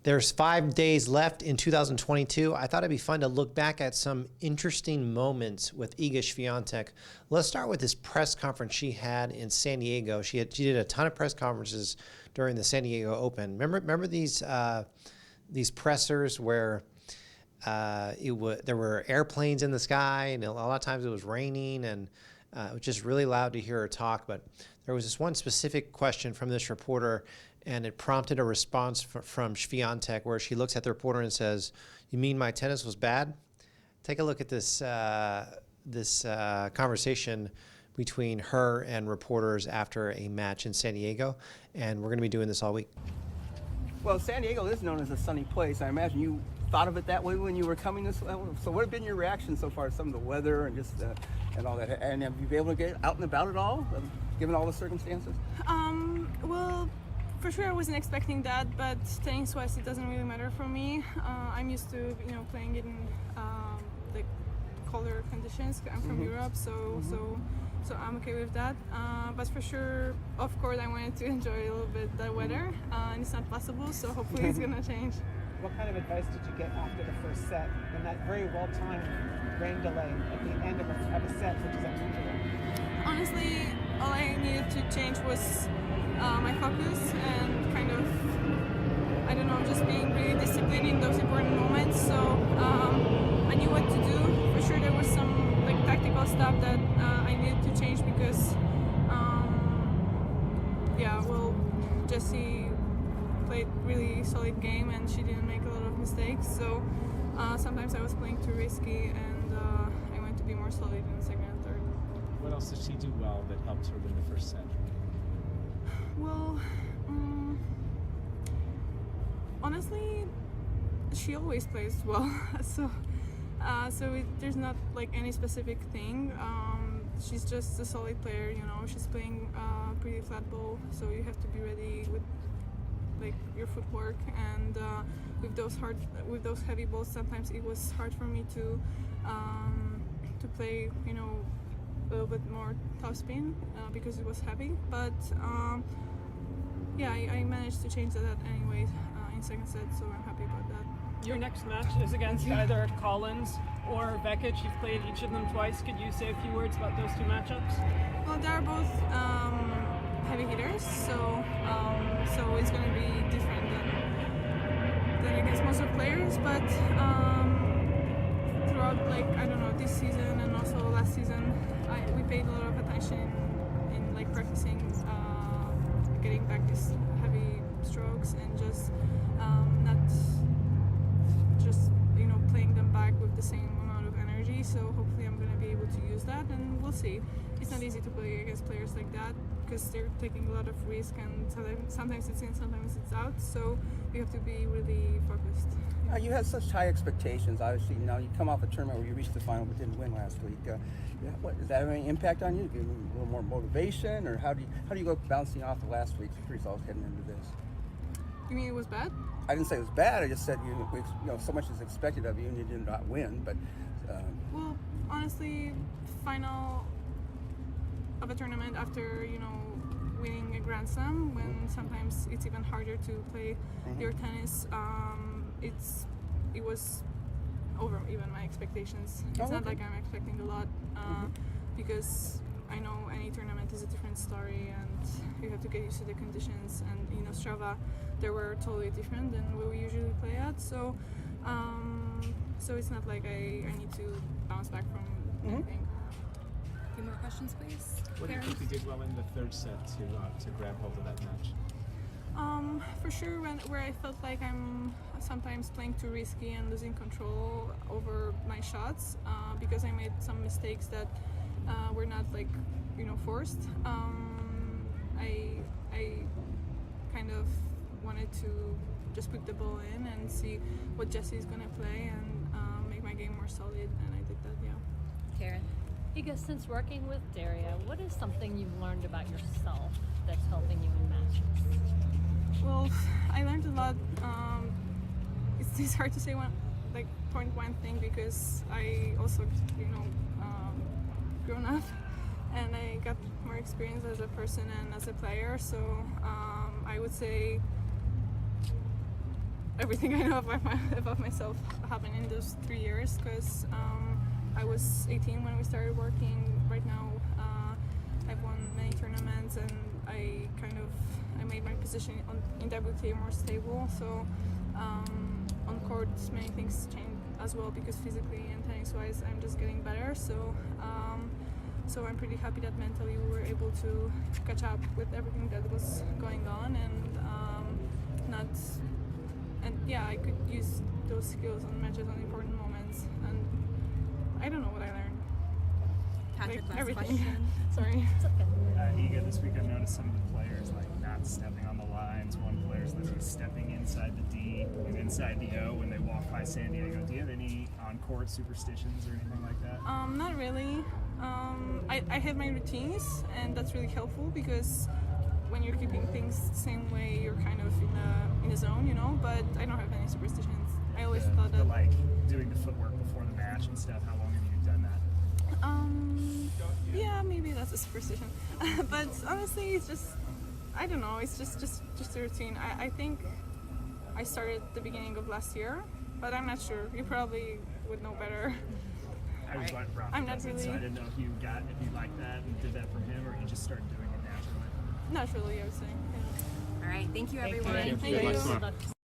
There's 5 days left in 2022. I thought it'd be fun to look back at some interesting moments with Iga Swiatek. Let's start with this press conference she had in San Diego. She did a ton of press conferences during the San Diego Open. Remember these pressers where there were airplanes in the sky, and a lot of times it was raining, and it was just really loud to hear her talk. But there was this one specific question from this reporter, and it prompted a response from Świątek, where she looks at the reporter and says, "You mean my tennis was bad?" Take a look at this conversation between her and reporters after a match in San Diego, and we're going to be doing this all week. Well, San Diego is known as a sunny place. I imagine you thought of it that way when you were coming this way. So what have been your reactions so far to some of the weather and just and all that? And have you been able to get out and about at all, given all the circumstances? Well, for sure I wasn't expecting that, but tennis-wise it doesn't really matter for me. I'm used to playing in like colder conditions. I'm from Europe, so I'm okay with that. But for sure, of course, I wanted to enjoy a little bit the weather, and it's not possible. So hopefully it's gonna change. What kind of advice did you get after the first set and that very well-timed rain delay at the end of a set, which is unusual? Honestly, all I needed to change was my focus and kind of, I don't know, just being really disciplined in those important moments. So I knew what to do. For sure, there was some like tactical stuff that I needed to change because, Jessie played really solid game and she didn't make a lot of mistakes. So sometimes I was playing too risky, and I wanted to be more solid in the second and third. What else did she do well that helped her win the first set? Well, honestly, she always plays well. There's not like any specific thing. She's just a solid player. She's playing pretty flat ball, so you have to be ready with like your footwork, and with those heavy balls, sometimes it was hard for me to play a little bit more topspin because it was heavy, but I managed to change that anyways in second set, so I'm happy about that. Your next match is against either Collins or Vekic. You've played each of them twice. Could you say a few words about those two matchups? Well, they're both heavy hitters, so it's going to be different than against most of players. But throughout, this season and also last season, we paid a lot of attention in practicing getting back these heavy strokes and just not just playing them back with the same amount of energy. So hopefully I'm going to be able to use that, and we'll see. It's not easy to play against players like that because they're taking a lot of risk, and sometimes it's in, sometimes it's out. So you have to be really focused. You had such high expectations. Obviously, now you come off a tournament where you reached the final but didn't win last week. Does that have any impact on you? Give you a little more motivation, or how do you go bouncing off the last week's results heading into this? You mean it was bad? I didn't say it was bad. I just said so much is expected of you and you did not win. But well, honestly, final of a tournament after winning a Grand Slam, when sometimes it's even harder to play your tennis. It was over even my expectations. It's not like I'm expecting a lot because I know any tournament is a different story, and you have to get used to the conditions. And in Ostrava, they were totally different than where we usually play at. So it's not like I need to bounce back from anything. A few more questions, please. What do you think you did well in the third set to grab hold of that match? For sure, where I felt like I'm sometimes playing too risky and losing control over my shots because I made some mistakes that were not forced. I kind of wanted to just put the ball in and see what Jessie is going to play and make my game more solid, and I did that. Yeah. Karen. Iga, since working with Daria, what is something you've learned about yourself that's helping you in matches? Well, I learned a lot. It's hard to say point one thing because I also grown up and I got more experience as a person and as a player. So I would say everything I know about myself happened in those 3 years, because I was 18 when we started working. Right now, I've won many tournaments, and I made my position in WTA more stable. So on court, many things changed as well, because physically and tennis-wise, I'm just getting better. So I'm pretty happy that mentally we were able to catch up with everything that was going on, I could use those skills on matches on important moments, and I don't know what I learned. Patrick, Like, last everything. question. Sorry. Iga, this week I've noticed some of the players like not stepping on the lines. One player's literally stepping inside the D and inside the O when they walk by San Diego. Do you have any on-court superstitions or anything like that? Not really. I have my routines, and that's really helpful, because when you're keeping things the same way, you're kind of in a zone, you know. But I don't have any superstitions. I always thought that. Like doing the footwork before the match and stuff. How long have you done that? Yeah, maybe that's a superstition. But honestly, it's just, I don't know. It's just a routine. I think I started at the beginning of last year, but I'm not sure. You probably would know better. I was like, Rob, I'm not so really- I didn't know if you liked that and did that from him, or you just started doing it naturally. Naturally, I would say. Yeah. All right, thank you, everyone. Thank you. Good luck.